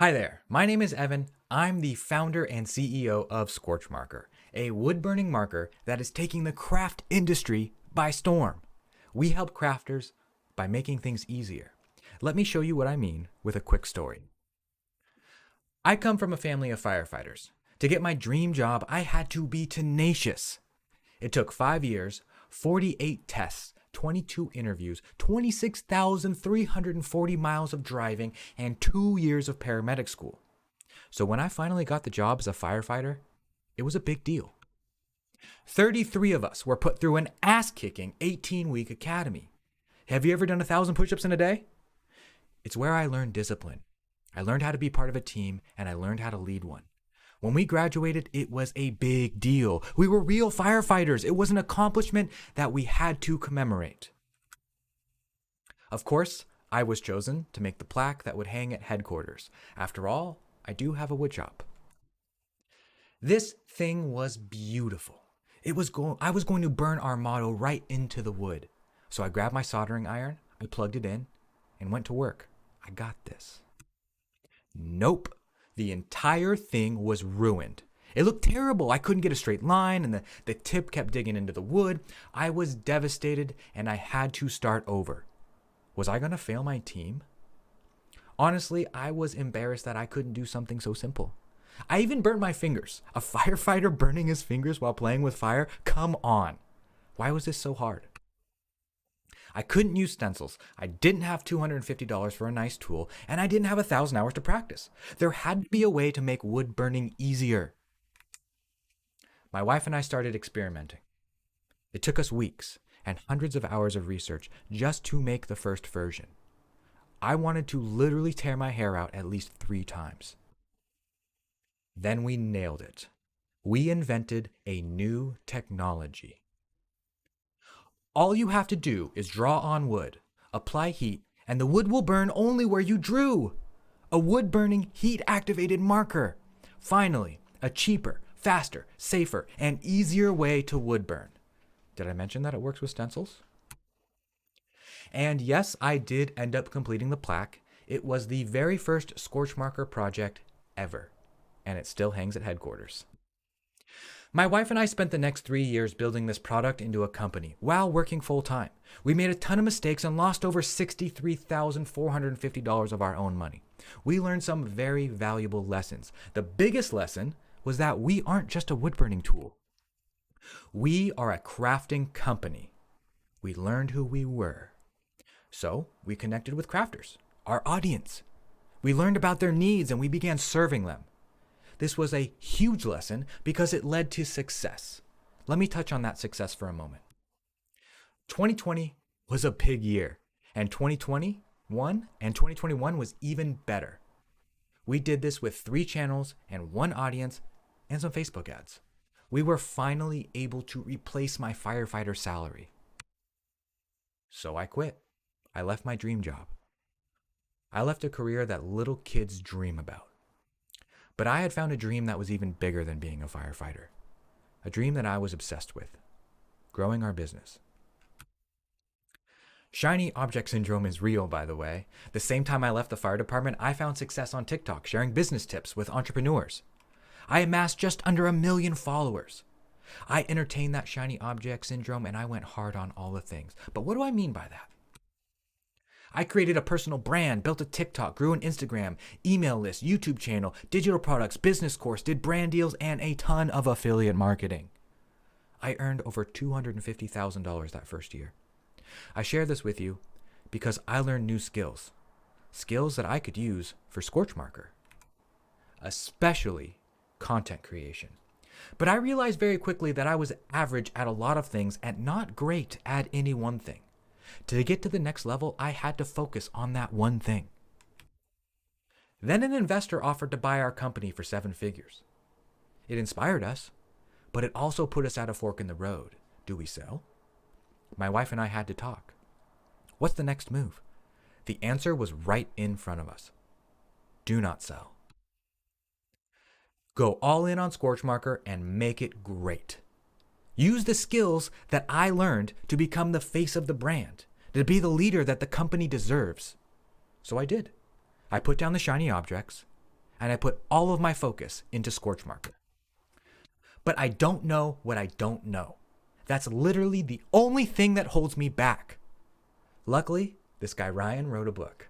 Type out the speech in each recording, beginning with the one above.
Hi there, my name is Evan. I'm the founder and CEO of Scorch Marker, a wood-burning marker that is taking the craft industry by storm. We help crafters by making things easier. Let me show you what I mean with a quick story. I come from a family of firefighters. To get my dream job, I had to be tenacious. It took 5 years, 48 tests, 22 interviews, 26,340 miles of driving, and 2 years of paramedic school. So when I finally got the job as a firefighter, it was a big deal. 33 of us were put through an ass-kicking 18-week academy. Have you ever done 1,000 push-ups in a day? It's where I learned discipline. I learned how to be part of a team, and I learned how to lead one. When we graduated, it was a big deal. We were real firefighters. It was an accomplishment that we had to commemorate. Of course, I was chosen to make the plaque that would hang at headquarters. After all, I do have a wood shop. This thing was beautiful. I was going to burn our motto right into the wood. So I grabbed my soldering iron, I plugged it in, and went to work. I got this. Nope. The entire thing was ruined. It looked terrible. I couldn't get a straight line, and the tip kept digging into the wood. I was devastated, and I had to start over. Was I going to fail my team? Honestly, I was embarrassed that I couldn't do something so simple. I even burnt my fingers. A firefighter burning his fingers while playing with fire? Come on. Why was this so hard? I couldn't use stencils. I didn't have $250 for a nice tool, and I didn't have 1,000 hours to practice. There had to be a way to make wood burning easier. My wife and I started experimenting. It took us weeks and hundreds of hours of research just to make the first version. I wanted to literally tear my hair out at least 3 times. Then we nailed it. We invented a new technology. All you have to do is draw on wood, apply heat, and the wood will burn only where you drew. A wood-burning, heat-activated marker. Finally, a cheaper, faster, safer, and easier way to wood burn. Did I mention that it works with stencils? And yes, I did end up completing the plaque. It was the very first Scorch marker project ever, and it still hangs at headquarters. My wife and I spent the next 3 years building this product into a company while working full-time. We made a ton of mistakes and lost over $63,450 of our own money. We learned some very valuable lessons. The biggest lesson was that we aren't just a wood-burning tool. We are a crafting company. We learned who we were. So we connected with crafters, our audience. We learned about their needs and we began serving them. This was a huge lesson because it led to success. Let me touch on that success for a moment. 2020 was a big year, and 2021 was even better. We did this with 3 channels and 1 audience and some Facebook ads. We were finally able to replace my firefighter salary. So I quit. I left my dream job. I left a career that little kids dream about. But I had found a dream that was even bigger than being a firefighter. A dream that I was obsessed with. Growing our business. Shiny object syndrome is real, by the way. The same time I left the fire department, I found success on TikTok sharing business tips with entrepreneurs. I amassed just under 1 million followers. I entertained that shiny object syndrome and I went hard on all the things. But what do I mean by that? I created a personal brand, built a TikTok, grew an Instagram, email list, YouTube channel, digital products, business course, did brand deals, and a ton of affiliate marketing. I earned over $250,000 that first year. I share this with you because I learned new skills. Skills that I could use for Scorch Marker. Especially content creation. But I realized very quickly that I was average at a lot of things and not great at any one thing. To get to the next level, I had to focus on that one thing. Then an investor offered to buy our company for 7 figures. It inspired us, but it also put us at a fork in the road. Do we sell? My wife and I had to talk. What's the next move? The answer was right in front of us. Do not sell. Go all in on Scorch Marker and make it great. Use the skills that I learned to become the face of the brand, to be the leader that the company deserves. So I did. I put down the shiny objects. and I put all of my focus into Scorch marker. But I don't know what I don't know. That's literally the only thing that holds me back. Luckily, this guy Ryan wrote a book.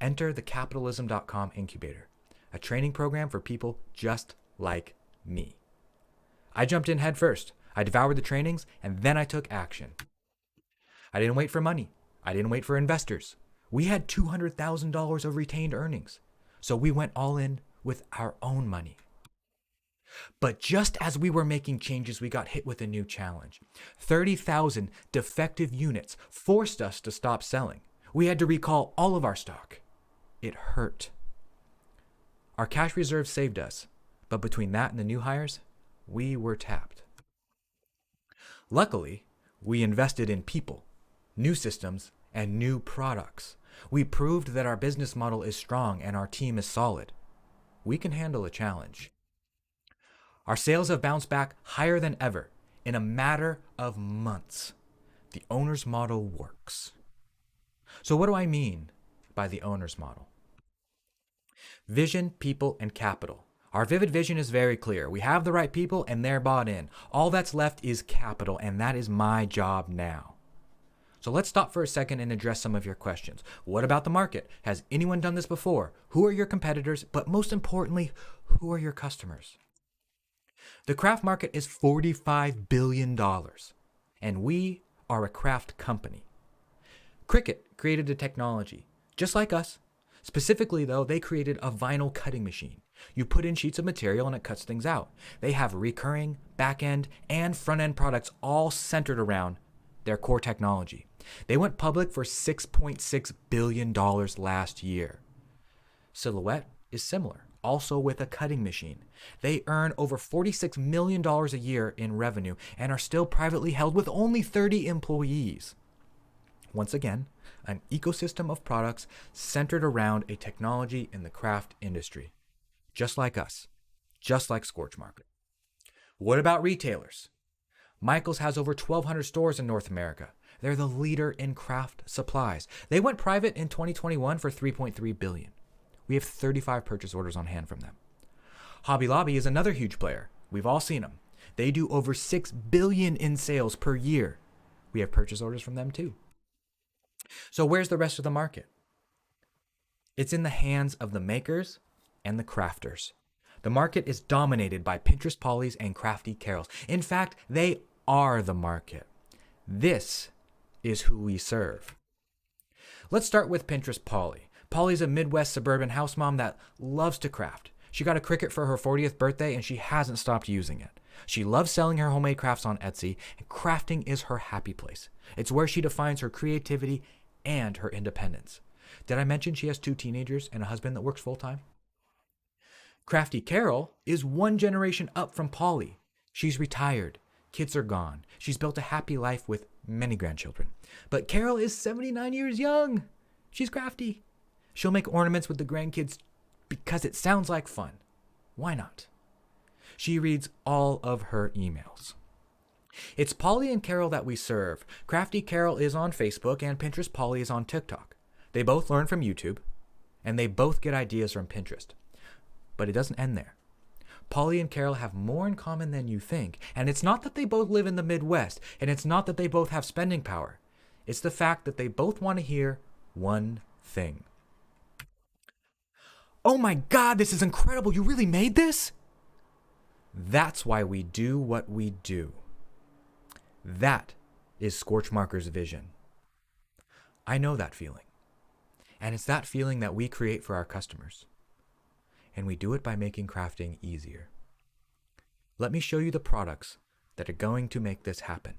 Enter the capitalism.com Incubator, a training program for people just like me. I jumped in head first. I devoured the trainings, and then I took action. I didn't wait for money. I didn't wait for investors. We had $200,000 of retained earnings, so we went all in with our own money. But just as we were making changes, we got hit with a new challenge. 30,000 defective units forced us to stop selling. We had to recall all of our stock. It hurt. Our cash reserves saved us, but between that and the new hires, we were tapped. Luckily, we invested in people, new systems, and new products. We proved that our business model is strong and our team is solid. We can handle a challenge. Our sales have bounced back higher than ever in a matter of months. The owner's model works. So what do I mean by the owner's model? Vision, people, and capital. Our vivid vision is very clear. We have the right people and they're bought in. All that's left is capital, and that is my job now. So let's stop for a second and address some of your questions. What about the market? Has anyone done this before? Who are your competitors? But most importantly, who are your customers? The craft market is $45 billion, and we are a craft company. Cricut created a technology, just like us. Specifically, though, they created a vinyl cutting machine. You put in sheets of material and it cuts things out. They have recurring, back-end, and front-end products all centered around their core technology. They went public for $6.6 billion last year. Silhouette is similar, also with a cutting machine. They earn over $46 million a year in revenue and are still privately held with only 30 employees. Once again, an ecosystem of products centered around a technology in the craft industry. Just like us, just like Scorch Market. What about retailers? Michaels has over 1,200 stores in North America. They're the leader in craft supplies. They went private in 2021 for $3.3 billion. We have 35 purchase orders on hand from them. Hobby Lobby is another huge player. We've all seen them. They do over $6 billion in sales per year. We have purchase orders from them too. So where's the rest of the market? It's in the hands of the makers and the crafters. The market is dominated by Pinterest Pollys and Crafty Carols. In fact, they are the market. This is who we serve. Let's start with Pinterest Polly. Polly's a Midwest suburban house mom that loves to craft. She got a Cricut for her 40th birthday and she hasn't stopped using it. She loves selling her homemade crafts on Etsy, and crafting is her happy place. It's where she defines her creativity and her independence. Did I mention she has 2 teenagers and a husband that works full-time? Crafty Carol is 1 generation up from Polly. She's retired. Kids are gone. She's built a happy life with many grandchildren. But Carol is 79 years young. She's crafty. She'll make ornaments with the grandkids because it sounds like fun. Why not? She reads all of her emails. It's Polly and Carol that we serve. Crafty Carol is on Facebook and Pinterest Polly is on TikTok. They both learn from YouTube and they both get ideas from Pinterest. But it doesn't end there. Polly and Carol have more in common than you think. And it's not that they both live in the Midwest, and it's not that they both have spending power. It's the fact that they both want to hear one thing. Oh my God, this is incredible. You really made this? That's why we do what we do. That is Scorch Marker's vision. I know that feeling. And it's that feeling that we create for our customers. And we do it by making crafting easier. Let me show you the products that are going to make this happen.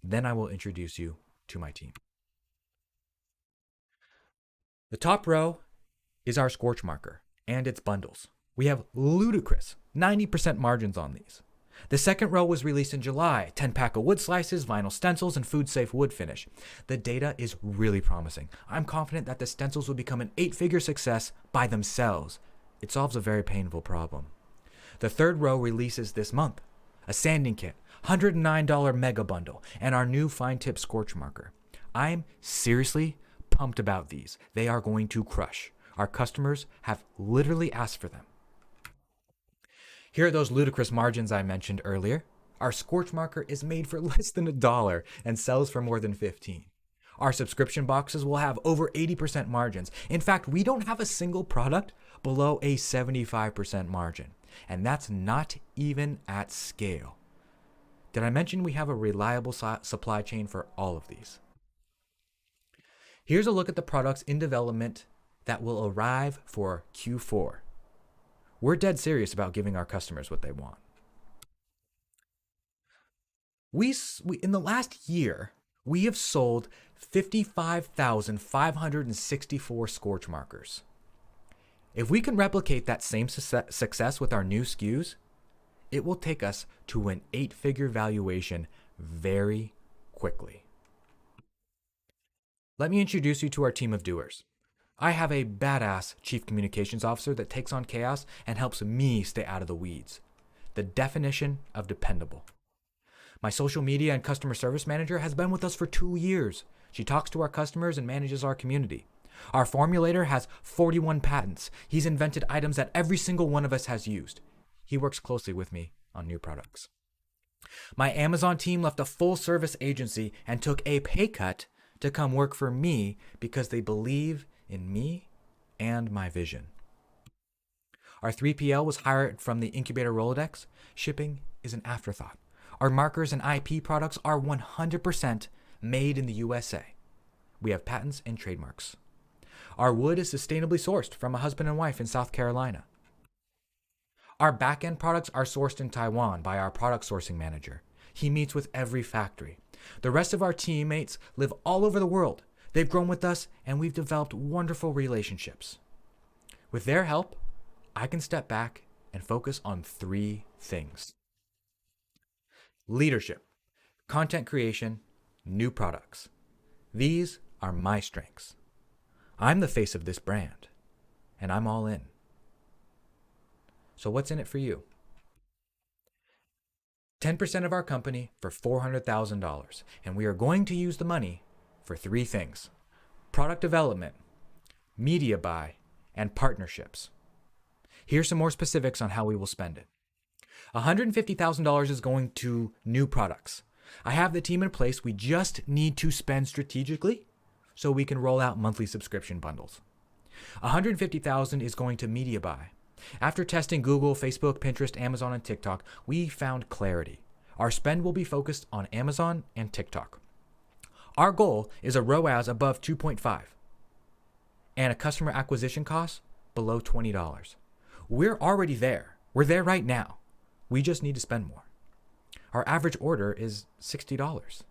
Then I will introduce you to my team. The top row is our Scorch Marker and its bundles. We have ludicrous 90% margins on these. The second row was released in July, 10-pack of wood slices, vinyl stencils, and food-safe wood finish. The data is really promising. I'm confident that the stencils will become an 8-figure success by themselves. It solves a very painful problem. The third row releases this month. A sanding kit, $109 mega bundle, and our new fine tip Scorch Marker. I'm seriously pumped about these. They are going to crush. Our customers have literally asked for them. Here are those ludicrous margins I mentioned earlier. Our Scorch marker is made for less than $1 and sells for more than 15. Our subscription boxes will have over 80% margins. In fact, we don't have a single product below a 75% margin. And that's not even at scale. Did I mention we have a reliable supply chain for all of these? Here's a look at the products in development that will arrive for Q4. We're dead serious about giving our customers what they want. We in the last year, we have sold 55,564 Scorch markers. If we can replicate that same success with our new SKUs, it will take us to an 8-figure valuation very quickly. Let me introduce you to our team of doers. I have a badass chief communications officer that takes on chaos and helps me stay out of the weeds. The definition of dependable. My social media and customer service manager has been with us for 2 years. She talks to our customers and manages our community. Our formulator has 41 patents. He's invented items that every single one of us has used. He works closely with me on new products. My Amazon team left a full-service agency and took a pay cut to come work for me because they believe in me and my vision. Our 3PL was hired from the Incubator Rolodex. Shipping is an afterthought. Our markers and IP products are 100% made in the USA. We have patents and trademarks. Our wood is sustainably sourced from a husband and wife in South Carolina. Our back-end products are sourced in Taiwan by our product sourcing manager. He meets with every factory. The rest of our teammates live all over the world. They've grown with us, and we've developed wonderful relationships. With their help, I can step back and focus on 3 things. Leadership, content creation, new products. These are my strengths. I'm the face of this brand, and I'm all in. So what's in it for you? 10% of our company for $400,000, and we are going to use the money for 3 things: product development, media buy, and partnerships. Here's some more specifics on how we will spend it. $150,000 is going to new products. I have the team in place. We just need to spend strategically so we can roll out monthly subscription bundles. $150,000 is going to media buy. After testing Google, Facebook, Pinterest, Amazon, and TikTok, we found clarity. Our spend will be focused on Amazon and TikTok. Our goal is a ROAS above 2.5 and a customer acquisition cost below $20. We're already there. We're there right now. We just need to spend more. Our average order is $60.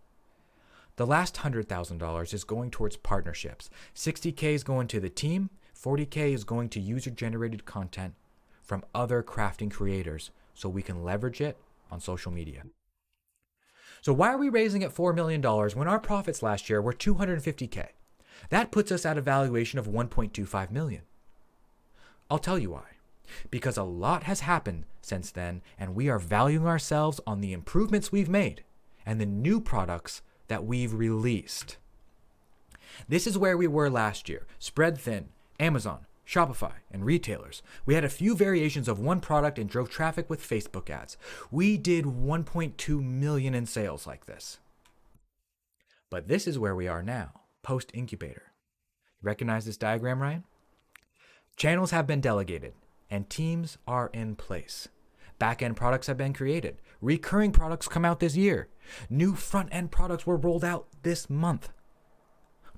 The last $100,000 is going towards partnerships. $60K is going to the team. $40K is going to user-generated content from other crafting creators so we can leverage it on social media. So why are we raising at $4 million when our profits last year were $250K? That puts us at a valuation of $1.25 million. I'll tell you why. Because a lot has happened since then, and we are valuing ourselves on the improvements we've made and the new products that we've released. This is where we were last year, spread thin, Amazon, Shopify, and retailers. We had a few variations of one product and drove traffic with Facebook ads. We did 1.2 million in sales like this. But this is where we are now, post-Incubator. You recognize this diagram, Ryan? Channels have been delegated, and teams are in place. Back-end products have been created. Recurring products come out this year. New front-end products were rolled out this month.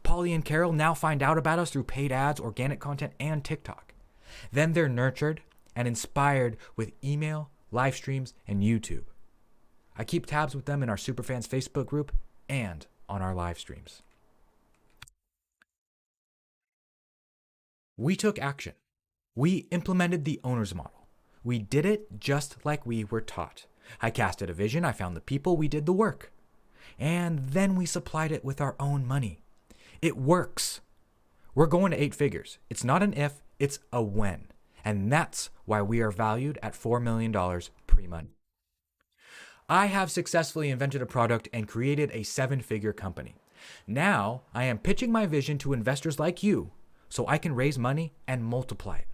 Polly and Carol now find out about us through paid ads, organic content, and TikTok. Then they're nurtured and inspired with email, live streams, and YouTube. I keep tabs with them in our Superfans Facebook group and on our live streams. We took action. We implemented the owner's model. We did it just like we were taught. I casted a vision, I found the people, we did the work. And then we supplied it with our own money. It works. We're going to 8 figures. It's not an if, it's a when. And that's why we are valued at $4 million pre-money. I have successfully invented a product and created a 7-figure company. Now I am pitching my vision to investors like you so I can raise money and multiply it.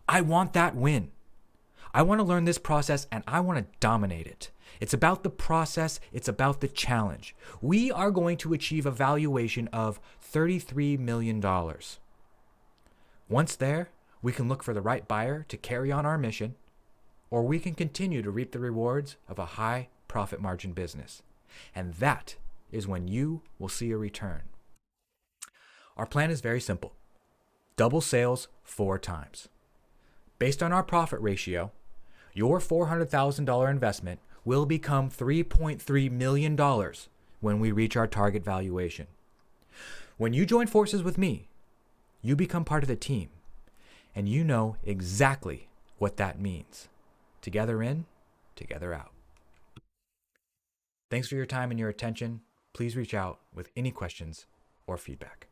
I want that win. I want to learn this process and I want to dominate it. It's about the process. It's about the challenge. We are going to achieve a valuation of $33 million. Once there, we can look for the right buyer to carry on our mission, or we can continue to reap the rewards of a high profit margin business. And that is when you will see a return. Our plan is very simple. Double sales 4 times. Based on our profit ratio, your $400,000 investment will become $3.3 million when we reach our target valuation. When you join forces with me, you become part of the team, and you know exactly what that means. Together in, together out. Thanks for your time and your attention. Please reach out with any questions or feedback.